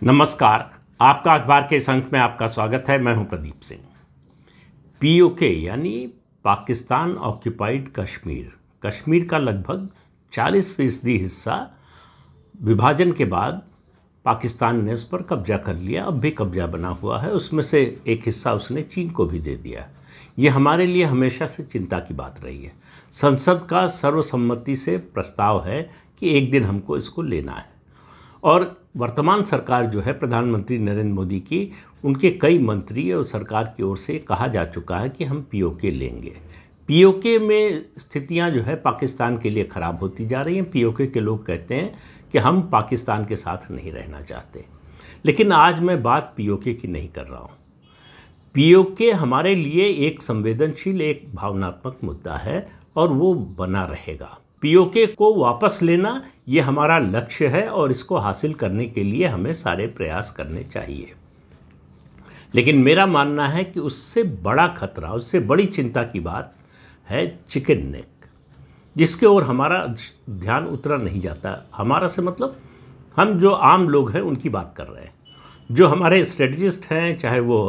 नमस्कार। आपका अखबार के इस अंक में आपका स्वागत है। मैं हूं प्रदीप सिंह। पीओके यानी पाकिस्तान ऑक्यूपाइड कश्मीर का लगभग 40% हिस्सा विभाजन के बाद पाकिस्तान ने उस पर कब्जा कर लिया। अब भी कब्जा बना हुआ है। उसमें से एक हिस्सा उसने चीन को भी दे दिया। ये हमारे लिए हमेशा से चिंता की बात रही है। संसद का सर्वसम्मति से प्रस्ताव है कि एक दिन हमको इसको लेना है, और वर्तमान सरकार जो है प्रधानमंत्री नरेंद्र मोदी की, उनके कई मंत्री और सरकार की ओर से कहा जा चुका है कि हम पीओके लेंगे। पीओके में स्थितियां जो है पाकिस्तान के लिए ख़राब होती जा रही हैं। पीओके के लोग कहते हैं कि हम पाकिस्तान के साथ नहीं रहना चाहते। लेकिन आज मैं बात पीओके की नहीं कर रहा हूँ। पीओके हमारे लिए एक संवेदनशील, एक भावनात्मक मुद्दा है और वो बना रहेगा। पीओके को वापस लेना ये हमारा लक्ष्य है और इसको हासिल करने के लिए हमें सारे प्रयास करने चाहिए। लेकिन मेरा मानना है कि उससे बड़ा खतरा, उससे बड़ी चिंता की बात है चिकन नेक, जिसके ओर हमारा ध्यान उतना नहीं जाता। हमारा से मतलब हम जो आम लोग हैं उनकी बात कर रहे हैं। जो हमारे स्ट्रेटजिस्ट हैं, चाहे वो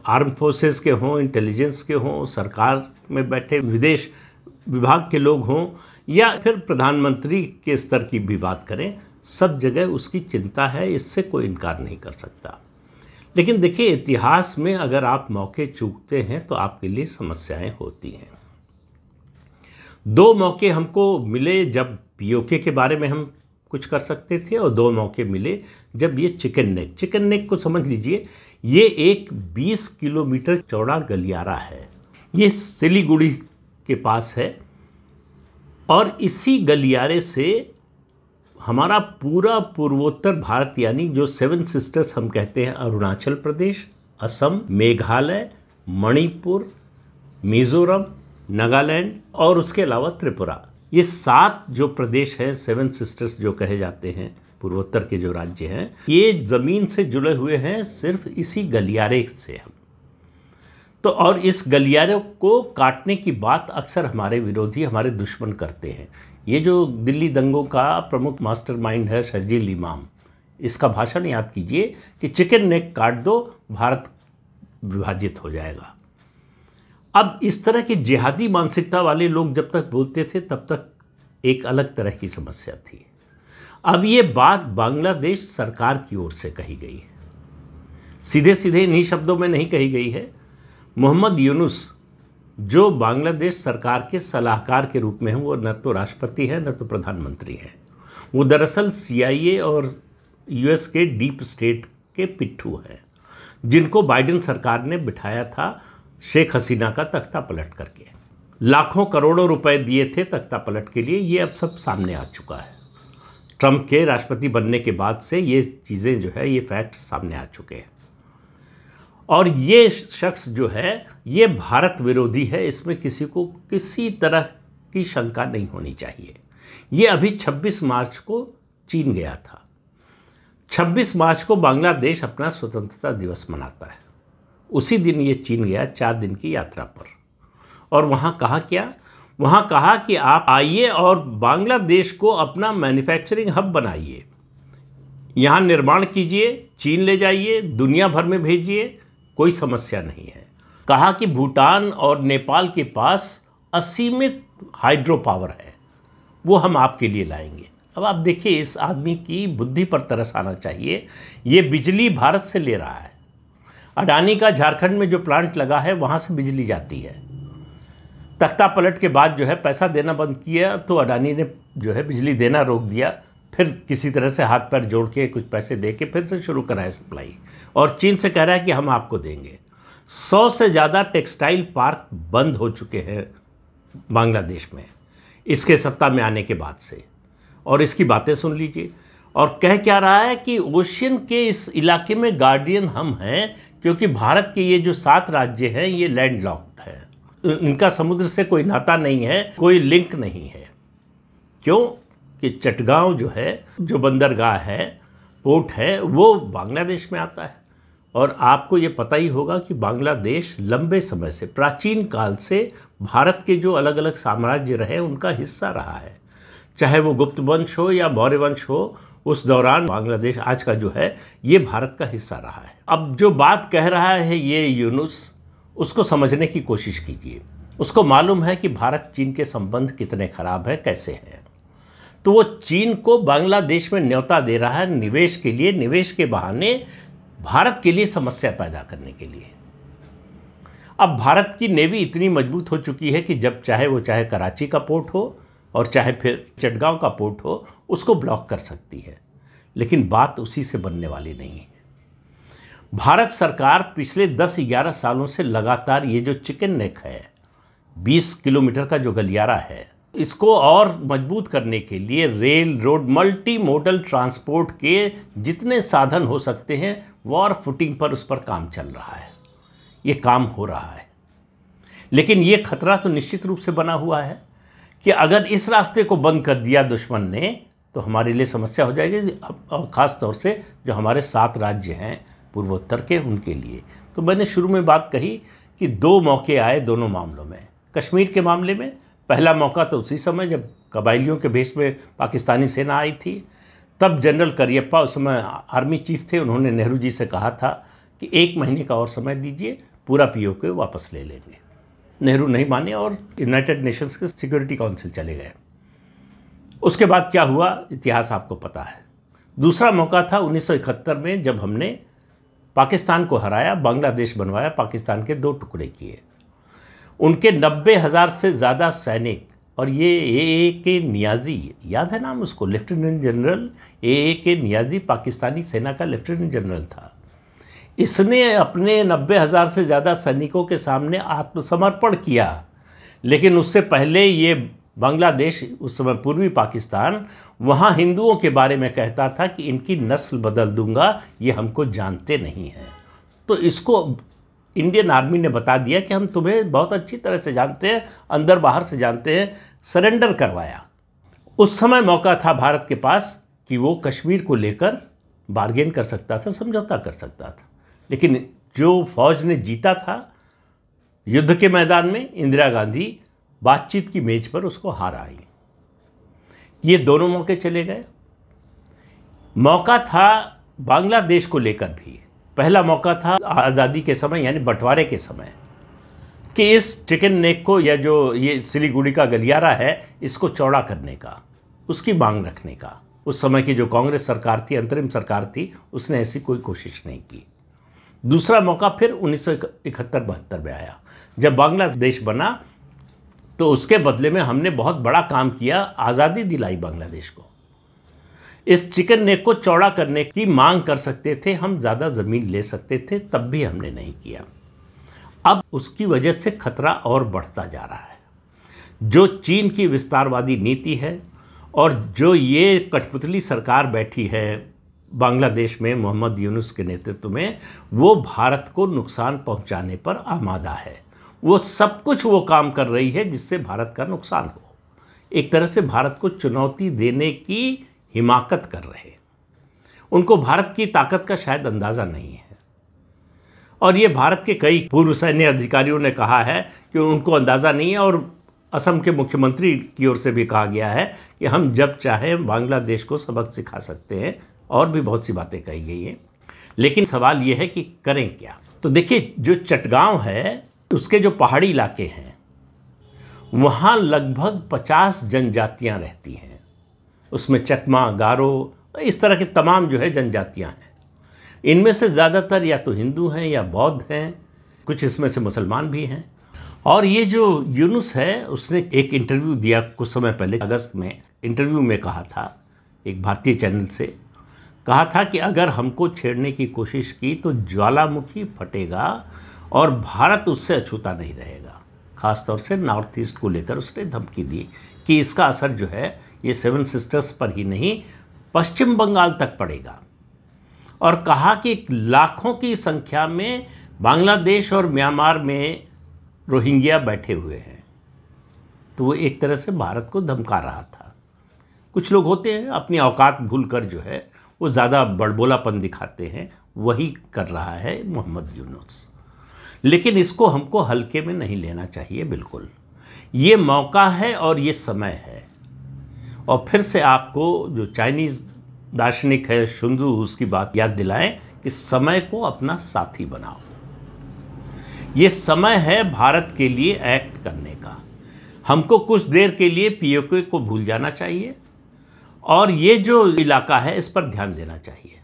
आर्म फोर्सेस के हों, इंटेलिजेंस के हों, सरकार में बैठे विदेश विभाग के लोग हों, या फिर प्रधानमंत्री के स्तर की भी बात करें, सब जगह उसकी चिंता है। इससे कोई इनकार नहीं कर सकता। लेकिन देखिए, इतिहास में अगर आप मौके चूकते हैं तो आपके लिए समस्याएं होती हैं। 2 मौके हमको मिले जब पीओके के बारे में हम कुछ कर सकते थे, और 2 मौके मिले जब ये चिकन नेक को समझ लीजिए। ये एक 20 किलोमीटर चौड़ा गलियारा है। ये सिलीगुड़ी के पास है, और इसी गलियारे से हमारा पूरा पूर्वोत्तर भारत, यानी जो 7 सिस्टर्स हम कहते हैं, अरुणाचल प्रदेश, असम, मेघालय, मणिपुर, मिज़ोरम, नागालैंड और उसके अलावा त्रिपुरा, ये 7 जो प्रदेश हैं, 7 सिस्टर्स जो कहे जाते हैं, पूर्वोत्तर के जो राज्य हैं, ये ज़मीन से जुड़े हुए हैं सिर्फ इसी गलियारे से हम। तो और इस गलियारे को काटने की बात अक्सर हमारे विरोधी, हमारे दुश्मन करते हैं। ये जो दिल्ली दंगों का प्रमुख मास्टरमाइंड है शर्जील इमाम, इसका भाषण याद कीजिए कि चिकन नेक काट दो, भारत विभाजित हो जाएगा। अब इस तरह की जिहादी मानसिकता वाले लोग जब तक बोलते थे तब तक एक अलग तरह की समस्या थी। अब ये बात बांग्लादेश सरकार की ओर से कही गई है। सीधे सीधे इन्हीं शब्दों में नहीं कही गई है। मोहम्मद यूनुस, जो बांग्लादेश सरकार के सलाहकार के रूप में हैं, वो न तो राष्ट्रपति हैं न तो प्रधानमंत्री हैं। वो दरअसल CIA और US के डीप स्टेट के पिट्ठू हैं, जिनको बाइडेन सरकार ने बिठाया था शेख हसीना का तख्ता पलट करके। लाखों करोड़ों रुपए दिए थे तख्ता पलट के लिए। ये अब सब सामने आ चुका है। ट्रंप के राष्ट्रपति बनने के बाद से ये चीज़ें जो है, ये फैक्ट्स सामने आ चुके हैं। और ये शख्स जो है ये भारत विरोधी है, इसमें किसी को किसी तरह की शंका नहीं होनी चाहिए। ये अभी 26 मार्च को चीन गया था। 26 मार्च को बांग्लादेश अपना स्वतंत्रता दिवस मनाता है। उसी दिन ये चीन गया 4 दिन की यात्रा पर, और वहाँ कहा क्या? वहाँ कहा कि आप आइए और बांग्लादेश को अपना मैन्युफैक्चरिंग हब बनाइए, यहाँ निर्माण कीजिए, चीन ले जाइए, दुनिया भर में भेजिए, कोई समस्या नहीं है। कहा कि भूटान और नेपाल के पास असीमित हाइड्रो पावर है, वो हम आपके लिए लाएंगे। अब आप देखिए, इस आदमी की बुद्धि पर तरस आना चाहिए। ये बिजली भारत से ले रहा है। अडानी का झारखंड में जो प्लांट लगा है वहाँ से बिजली जाती है। तख्ता पलट के बाद जो है पैसा देना बंद किया, तो अडानी ने जो है बिजली देना रोक दिया। फिर किसी तरह से हाथ पैर जोड़ के कुछ पैसे दे के फिर से शुरू कराए सप्लाई, और चीन से कह रहा है कि हम आपको देंगे। 100 से ज़्यादा टेक्सटाइल पार्क बंद हो चुके हैं बांग्लादेश में इसके सत्ता में आने के बाद से। और इसकी बातें सुन लीजिए। और कह क्या रहा है कि ओशियन के इस इलाके में गार्डियन हम हैं, क्योंकि भारत के ये जो 7 राज्य हैं ये लैंडलॉक्ड हैं, इनका समुद्र से कोई नाता नहीं है, कोई लिंक नहीं है। क्यों? कि चटगांव जो है, जो बंदरगाह है, पोर्ट है, वो बांग्लादेश में आता है। और आपको ये पता ही होगा कि बांग्लादेश लंबे समय से, प्राचीन काल से भारत के जो अलग अलग साम्राज्य रहे उनका हिस्सा रहा है। चाहे वो गुप्त वंश हो या मौर्य वंश हो, उस दौरान बांग्लादेश आज का जो है ये भारत का हिस्सा रहा है। अब जो बात कह रहा है ये यूनुस, उसको समझने की कोशिश कीजिए। उसको मालूम है कि भारत चीन के संबंध कितने खराब हैं, कैसे हैं। तो वो चीन को बांग्लादेश में न्योता दे रहा है निवेश के लिए, निवेश के बहाने भारत के लिए समस्या पैदा करने के लिए। अब भारत की नेवी इतनी मजबूत हो चुकी है कि जब चाहे वो, चाहे कराची का पोर्ट हो और चाहे फिर चटगांव का पोर्ट हो, उसको ब्लॉक कर सकती है। लेकिन बात उसी से बनने वाली नहीं है। भारत सरकार पिछले 10-11 सालों से लगातार ये जो चिकन नेक है, 20 किलोमीटर का जो गलियारा है, इसको और मजबूत करने के लिए rail, road, multi modal transport के जितने साधन हो सकते हैं वॉर फुटिंग पर उस पर काम चल रहा है। ये काम हो रहा है। लेकिन ये खतरा तो निश्चित रूप से बना हुआ है कि अगर इस रास्ते को बंद कर दिया दुश्मन ने तो हमारे लिए समस्या हो जाएगी, और ख़ास तौर से जो हमारे 7 राज्य हैं पूर्वोत्तर के, उनके लिए। तो मैंने शुरू में बात कही कि 2 मौके आए दोनों मामलों में। कश्मीर के मामले में पहला मौका तो उसी समय जब कबायलियों के भेष में पाकिस्तानी सेना आई थी, तब जनरल करियप्पा उस समय आर्मी चीफ थे, उन्होंने नेहरू जी से कहा था कि 1 महीने का और समय दीजिए, पूरा पीओके वापस ले लेंगे। नेहरू नहीं माने और यूनाइटेड नेशंस के सिक्योरिटी काउंसिल चले गए। उसके बाद क्या हुआ इतिहास आपको पता है। दूसरा मौका था 1971 में, जब हमने पाकिस्तान को हराया, बांग्लादेश बनवाया, पाकिस्तान के 2 टुकड़े किए। उनके 90,000 से ज़्यादा सैनिक, और ये ए.के. नियाज़ी, याद है नाम उसको, lieutenant general A K. Niazi Pakistani सेना का लेफ्टिनेंट जनरल था। इसने अपने 90,000 से ज़्यादा सैनिकों के सामने आत्मसमर्पण किया। लेकिन उससे पहले ये बांग्लादेश, उस समय पूर्वी पाकिस्तान, वहाँ हिंदुओं के बारे में कहता था कि इनकी नस्ल बदल दूंगा, ये हमको जानते नहीं हैं। तो इसको इंडियन आर्मी ने बता दिया कि हम तुम्हें बहुत अच्छी तरह से जानते हैं, अंदर बाहर से जानते हैं, सरेंडर करवाया। उस समय मौका था भारत के पास कि वो कश्मीर को लेकर बार्गेन कर सकता था, समझौता कर सकता था। लेकिन जो फौज ने जीता था युद्ध के मैदान में, इंदिरा गांधी बातचीत की मेज पर उसको हार आई। ये दोनों मौके चले गए। मौका था बांग्लादेश को लेकर भी। पहला मौका था आज़ादी के समय, यानी बंटवारे के समय, कि इस चिकन नेक को, या जो ये सिलीगुड़ी का गलियारा है, इसको चौड़ा करने का, उसकी मांग रखने का। उस समय की जो कांग्रेस सरकार थी, अंतरिम सरकार थी, उसने ऐसी कोई कोशिश नहीं की। दूसरा मौका फिर 1971-72 में आया, जब बांग्लादेश बना, तो उसके बदले में हमने बहुत बड़ा काम किया, आज़ादी दिलाई बांग्लादेश को। इस चिकन नेक को चौड़ा करने की मांग कर सकते थे हम, ज़्यादा ज़मीन ले सकते थे, तब भी हमने नहीं किया। अब उसकी वजह से खतरा और बढ़ता जा रहा है। जो चीन की विस्तारवादी नीति है और जो ये कठपुतली सरकार बैठी है बांग्लादेश में मोहम्मद यूनुस के नेतृत्व में, वो भारत को नुकसान पहुंचाने पर आमादा है। वो सब कुछ वो काम कर रही है जिससे भारत का नुकसान हो। एक तरह से भारत को चुनौती देने की हिमाकत कर रहे। उनको भारत की ताकत का शायद अंदाज़ा नहीं है। और ये भारत के कई पूर्व सैन्य अधिकारियों ने कहा है कि उनको अंदाज़ा नहीं है, और असम के मुख्यमंत्री की ओर से भी कहा गया है कि हम जब चाहें बांग्लादेश को सबक सिखा सकते हैं, और भी बहुत सी बातें कही गई हैं। लेकिन सवाल ये है कि करें क्या। तो देखिए, जो चटगांव है उसके जो पहाड़ी इलाके हैं, वहाँ लगभग 50 जनजातियाँ रहती हैं। उसमें चकमा, गारो, इस तरह के तमाम जो है जनजातियाँ हैं। इनमें से ज़्यादातर या तो हिंदू हैं या बौद्ध हैं, कुछ इसमें से मुसलमान भी हैं। और ये जो यूनुस है, उसने एक इंटरव्यू दिया कुछ समय पहले, अगस्त में, इंटरव्यू में कहा था, एक भारतीय चैनल से कहा था कि अगर हमको छेड़ने की कोशिश की तो ज्वालामुखी फटेगा और भारत उससे अछूता नहीं रहेगा। ख़ासतौर से नॉर्थ ईस्ट को लेकर उसने धमकी दी कि इसका असर जो है ये 7 सिस्टर्स पर ही नहीं, पश्चिम बंगाल तक पड़ेगा। और कहा कि लाखों की संख्या में बांग्लादेश और म्यांमार में रोहिंग्या बैठे हुए हैं। तो वो एक तरह से भारत को धमका रहा था। कुछ लोग होते हैं अपनी औकात भूलकर जो है वो ज़्यादा बड़बोलापन दिखाते हैं, वही कर रहा है मोहम्मद यूनुस। लेकिन इसको हमको हल्के में नहीं लेना चाहिए बिल्कुल। ये मौका है और ये समय है। और फिर से आपको जो चाइनीज़ दार्शनिक है शुंजू, उसकी बात याद दिलाएं कि समय को अपना साथी बनाओ। ये समय है भारत के लिए एक्ट करने का। हमको कुछ देर के लिए पीओके को भूल जाना चाहिए और ये जो इलाका है इस पर ध्यान देना चाहिए।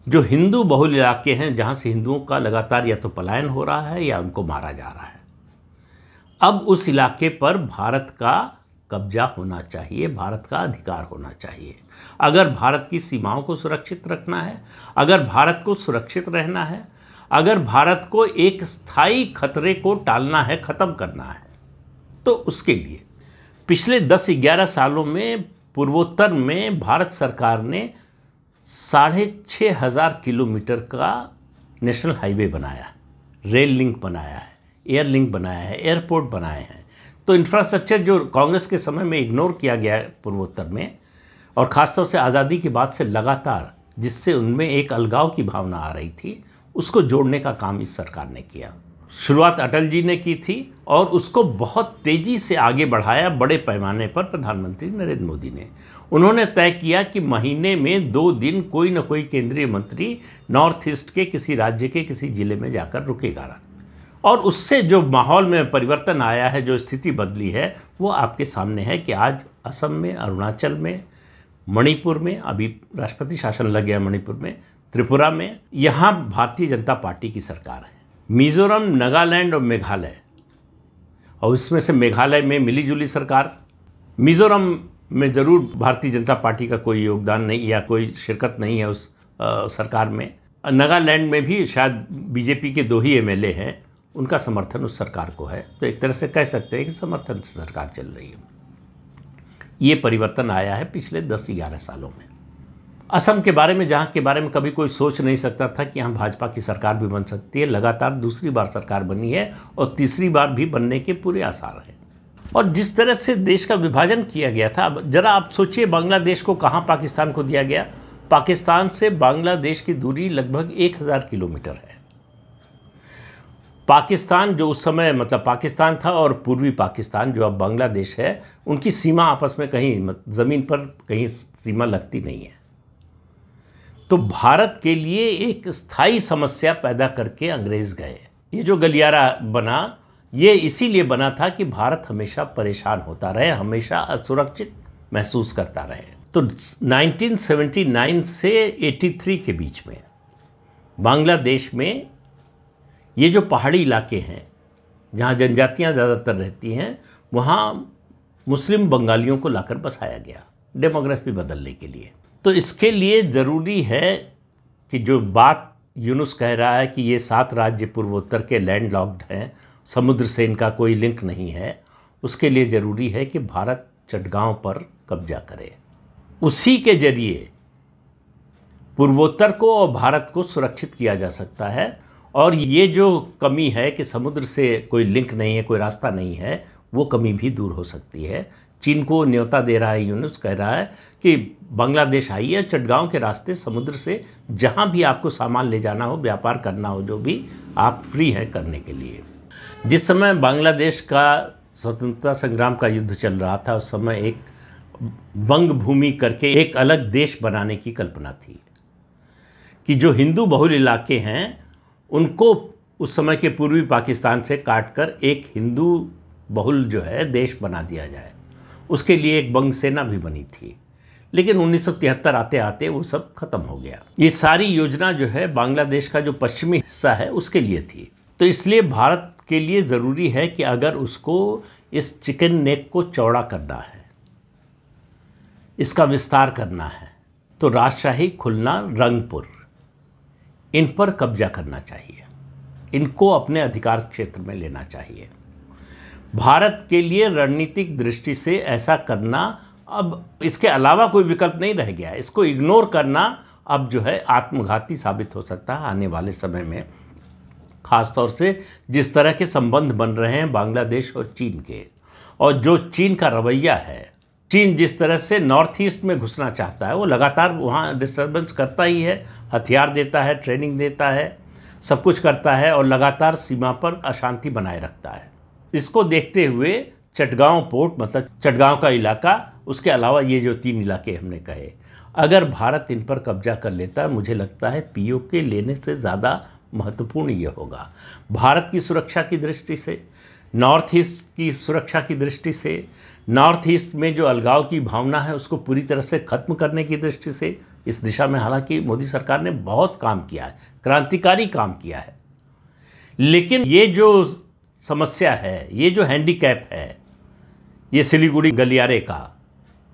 जो हिंदू बहुल इलाके हैं, जहाँ से हिंदुओं का लगातार या तो पलायन हो रहा है या उनको मारा जा रहा है, अब उस इलाके पर भारत का कब्जा होना चाहिए, भारत का अधिकार होना चाहिए। अगर भारत की सीमाओं को सुरक्षित रखना है, अगर भारत को सुरक्षित रहना है, अगर भारत को एक स्थायी खतरे को टालना है, ख़त्म करना है, तो उसके लिए पिछले 10-11 सालों में पूर्वोत्तर में भारत सरकार ने 6,500 किलोमीटर का नेशनल हाईवे बनाया है, रेल लिंक बनाया है, एयर लिंक बनाया है, एयरपोर्ट बनाए हैं। तो इंफ्रास्ट्रक्चर जो कांग्रेस के समय में इग्नोर किया गया है पूर्वोत्तर में, और ख़ासतौर से आज़ादी के बाद से लगातार, जिससे उनमें एक अलगाव की भावना आ रही थी, उसको जोड़ने का काम इस सरकार ने किया। शुरुआत अटल जी ने की थी और उसको बहुत तेज़ी से आगे बढ़ाया बड़े पैमाने पर प्रधानमंत्री नरेंद्र मोदी ने। उन्होंने तय किया कि महीने में 2 दिन कोई न कोई केंद्रीय मंत्री नॉर्थ ईस्ट के किसी राज्य के किसी ज़िले में जाकर रुकेगा, और उससे जो माहौल में परिवर्तन आया है, जो स्थिति बदली है, वो आपके सामने है कि आज असम में, अरुणाचल में, मणिपुर में, अभी राष्ट्रपति शासन लग गया मणिपुर में, त्रिपुरा में, यहाँ भारतीय जनता पार्टी की सरकार है। मिज़ोरम, नागालैंड और मेघालय, और इसमें से मेघालय में मिलीजुली सरकार। मिज़ोरम में ज़रूर भारतीय जनता पार्टी का कोई योगदान नहीं या कोई शिरकत नहीं है उस सरकार में। नागालैंड में भी शायद बीजेपी के 2 ही एमएलए हैं, उनका समर्थन उस सरकार को है। तो एक तरह से कह सकते हैं कि समर्थन से सरकार चल रही है। ये परिवर्तन आया है पिछले 10-11 सालों में। असम के बारे में, जहाँ के बारे में कभी कोई सोच नहीं सकता था कि यहाँ भाजपा की सरकार भी बन सकती है, लगातार दूसरी बार सरकार बनी है और तीसरी बार भी बनने के पूरे आसार हैं। और जिस तरह से देश का विभाजन किया गया था, अब जरा आप सोचिए, बांग्लादेश को कहाँ पाकिस्तान को दिया गया? पाकिस्तान से बांग्लादेश की दूरी लगभग 1000 किलोमीटर है। पाकिस्तान जो उस समय, मतलब पाकिस्तान था और पूर्वी पाकिस्तान जो अब बांग्लादेश है, उनकी सीमा आपस में कहीं ज़मीन पर कहीं सीमा लगती नहीं है। तो भारत के लिए एक स्थायी समस्या पैदा करके अंग्रेज़ गए। ये जो गलियारा बना, ये इसीलिए बना था कि भारत हमेशा परेशान होता रहे, हमेशा असुरक्षित महसूस करता रहे। तो 1979 से 83 के बीच में बांग्लादेश में ये जो पहाड़ी इलाके हैं, जहाँ जनजातियाँ ज़्यादातर रहती हैं, वहाँ मुस्लिम बंगालियों को लाकर बसाया गया डेमोग्राफी बदलने के लिए। तो इसके लिए ज़रूरी है कि जो बात यूनुस कह रहा है कि ये 7 राज्य पूर्वोत्तर के लैंड लॉक्ड हैं, समुद्र से इनका कोई लिंक नहीं है, उसके लिए ज़रूरी है कि भारत चटगांव पर कब्जा करे। उसी के जरिए पूर्वोत्तर को और भारत को सुरक्षित किया जा सकता है। और ये जो कमी है कि समुद्र से कोई लिंक नहीं है, कोई रास्ता नहीं है, वो कमी भी दूर हो सकती है। चीन को न्योता दे रहा है यूनुस, कह रहा है कि बांग्लादेश आइए, चटगांव के रास्ते समुद्र से जहाँ भी आपको सामान ले जाना हो, व्यापार करना हो, जो भी, आप फ्री हैं करने के लिए। जिस समय बांग्लादेश का स्वतंत्रता संग्राम का युद्ध चल रहा था, उस समय एक बंग भूमि करके एक अलग देश बनाने की कल्पना थी कि जो हिंदू बहुल इलाके हैं उनको उस समय के पूर्वी पाकिस्तान से काटकर एक हिंदू बहुल जो है देश बना दिया जाए। उसके लिए एक बंग सेना भी बनी थी, लेकिन 1973 आते आते वो सब खत्म हो गया। ये सारी योजना जो है बांग्लादेश का जो पश्चिमी हिस्सा है उसके लिए थी। तो इसलिए भारत के लिए ज़रूरी है कि अगर उसको इस चिकन नेक को चौड़ा करना है, इसका विस्तार करना है, तो राजशाही, खुलना, रंगपुर, इन पर कब्जा करना चाहिए, इनको अपने अधिकार क्षेत्र में लेना चाहिए। भारत के लिए रणनीतिक दृष्टि से ऐसा करना, अब इसके अलावा कोई विकल्प नहीं रह गया। इसको इग्नोर करना अब जो है आत्मघाती साबित हो सकता है आने वाले समय में, ख़ासतौर से जिस तरह के संबंध बन रहे हैं बांग्लादेश और चीन के, और जो चीन का रवैया है। चीन जिस तरह से नॉर्थ ईस्ट में घुसना चाहता है, वो लगातार वहाँ डिस्टर्बेंस करता ही है, हथियार देता है, ट्रेनिंग देता है, सब कुछ करता है और लगातार सीमा पर अशांति बनाए रखता है। इसको देखते हुए चटगांव पोर्ट, मतलब चटगांव का इलाका, उसके अलावा ये जो 3 इलाके हमने कहे, अगर भारत इन पर कब्जा कर लेता है, मुझे लगता है पीओके लेने से ज़्यादा महत्वपूर्ण ये होगा भारत की सुरक्षा की दृष्टि से, नॉर्थ ईस्ट की सुरक्षा की दृष्टि से, नॉर्थ ईस्ट में जो अलगाव की भावना है उसको पूरी तरह से ख़त्म करने की दृष्टि से। इस दिशा में हालांकि मोदी सरकार ने बहुत काम किया है, क्रांतिकारी काम किया है, लेकिन ये जो समस्या है, ये जो हैंडीकैप है, ये सिलीगुड़ी गलियारे का,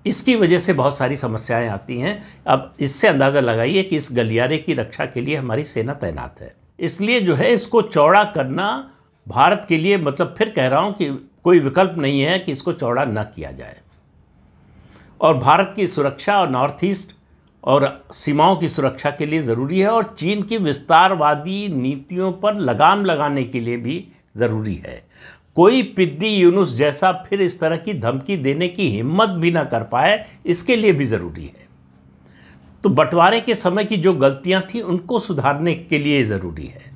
इसकी वजह से बहुत सारी समस्याएं आती हैं। अब इससे अंदाज़ा लगाइए कि इस गलियारे की रक्षा के लिए हमारी सेना तैनात है, इसलिए जो है इसको चौड़ा करना भारत के लिए, मतलब फिर कह रहा हूं कि कोई विकल्प नहीं है कि इसको चौड़ा न किया जाए। और भारत की सुरक्षा और नॉर्थ ईस्ट और सीमाओं की सुरक्षा के लिए ज़रूरी है, और चीन की विस्तारवादी नीतियों पर लगाम लगाने के लिए भी ज़रूरी है। कोई पिद्दी यूनुस जैसा फिर इस तरह की धमकी देने की हिम्मत भी ना कर पाए, इसके लिए भी ज़रूरी है। तो बंटवारे के समय की जो गलतियां थी उनको सुधारने के लिए ज़रूरी है।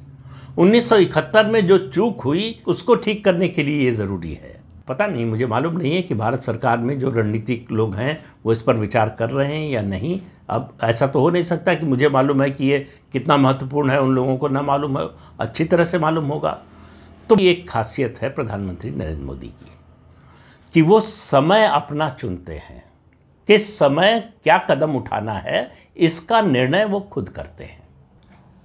1971 में जो चूक हुई उसको ठीक करने के लिए ये ज़रूरी है। पता नहीं, मुझे मालूम नहीं है कि भारत सरकार में जो रणनीतिक लोग हैं वो इस पर विचार कर रहे हैं या नहीं। अब ऐसा तो हो नहीं सकता कि मुझे मालूम है कि ये कितना महत्वपूर्ण है, उन लोगों को ना मालूम है, अच्छी तरह से मालूम होगा। तो ये एक खासियत है प्रधानमंत्री नरेंद्र मोदी की कि वो समय अपना चुनते हैं, किस समय क्या कदम उठाना है इसका निर्णय वो खुद करते हैं।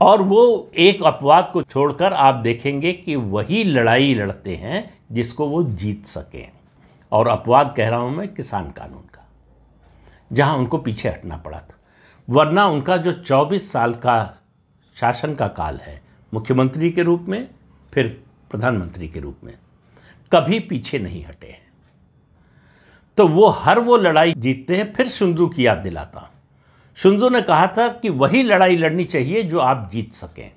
और वो एक अपवाद को छोड़कर आप देखेंगे कि वही लड़ाई लड़ते हैं जिसको वो जीत सकें। और अपवाद कह रहा हूं मैं किसान कानून का, जहां उनको पीछे हटना पड़ा था, वरना उनका जो 24 साल का शासन का काल है, मुख्यमंत्री के रूप में फिर प्रधानमंत्री के रूप में, कभी पीछे नहीं हटे हैं। तो वो लड़ाई जीतते हैं। फिर सुंजू की याद दिलाता, सुंजू ने कहा था कि वही लड़ाई लड़नी चाहिए जो आप जीत सकें।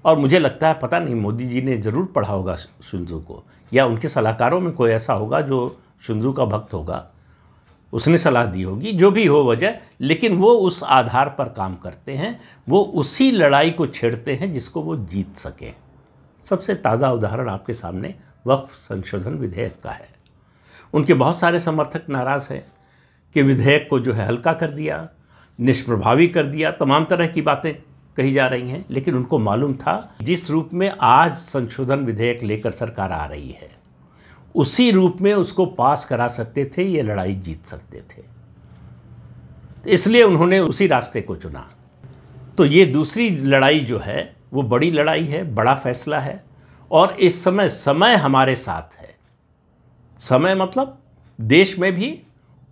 और मुझे लगता है, पता नहीं, मोदी जी ने ज़रूर पढ़ा होगा सुंजू को, या उनके सलाहकारों में कोई ऐसा होगा जो सुंजू का भक्त होगा, उसने सलाह दी होगी, जो भी हो वजह, लेकिन वो उस आधार पर काम करते हैं, वो उसी लड़ाई को छेड़ते हैं जिसको वो जीत सकें। सबसे ताज़ा उदाहरण आपके सामने वक्फ संशोधन विधेयक का है। उनके बहुत सारे समर्थक नाराज़ हैं कि विधेयक को जो है हल्का कर दिया, निष्प्रभावी कर दिया, तमाम तरह की बातें कही जा रही हैं। लेकिन उनको मालूम था जिस रूप में आज संशोधन विधेयक लेकर सरकार आ रही है, उसी रूप में उसको पास करा सकते थे, ये लड़ाई जीत सकते थे। इसलिए उन्होंने उसी रास्ते को चुना। तो ये दूसरी लड़ाई जो है वो बड़ी लड़ाई है, बड़ा फैसला है, और इस समय हमारे साथ है। समय मतलब देश में भी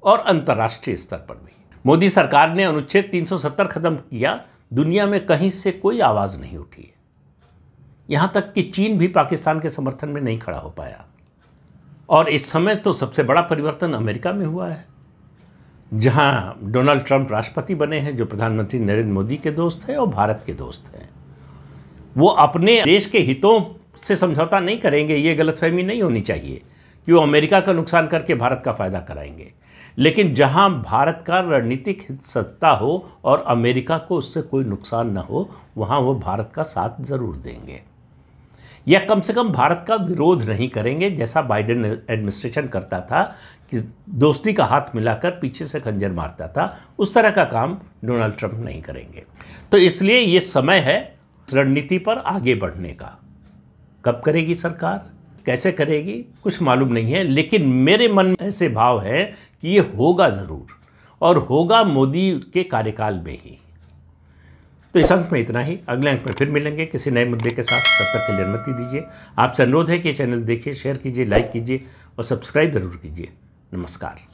और अंतर्राष्ट्रीय स्तर पर भी। मोदी सरकार ने अनुच्छेद 370 खत्म किया, दुनिया में कहीं से कोई आवाज़ नहीं उठी है। यहाँ तक कि चीन भी पाकिस्तान के समर्थन में नहीं खड़ा हो पाया। और इस समय तो सबसे बड़ा परिवर्तन अमेरिका में हुआ है, जहाँ डोनाल्ड ट्रंप राष्ट्रपति बने हैं, जो प्रधानमंत्री नरेंद्र मोदी के दोस्त हैं और भारत के दोस्त हैं। वो अपने देश के हितों से समझौता नहीं करेंगे, ये गलतफहमी नहीं होनी चाहिए कि वो अमेरिका का नुकसान करके भारत का फ़ायदा कराएंगे। लेकिन जहां भारत का रणनीतिक हित सत्ता हो और अमेरिका को उससे कोई नुकसान न हो, वहां वो भारत का साथ ज़रूर देंगे, या कम से कम भारत का विरोध नहीं करेंगे, जैसा बाइडेन एडमिनिस्ट्रेशन करता था कि दोस्ती का हाथ मिलाकर पीछे से खंजर मारता था। उस तरह का काम डोनाल्ड ट्रंप नहीं करेंगे। तो इसलिए ये समय है रणनीति पर आगे बढ़ने का। कब करेगी सरकार, कैसे करेगी, कुछ मालूम नहीं है, लेकिन मेरे मन में ऐसे भाव है कि ये होगा ज़रूर, और होगा मोदी के कार्यकाल में ही। तो इस अंक में इतना ही। अगले अंक में फिर मिलेंगे किसी नए मुद्दे के साथ। तब तक के लिए अनुमति दीजिए। आपसे अनुरोध है कि चैनल देखिए, शेयर कीजिए, लाइक कीजिए और सब्सक्राइब जरूर कीजिए। नमस्कार।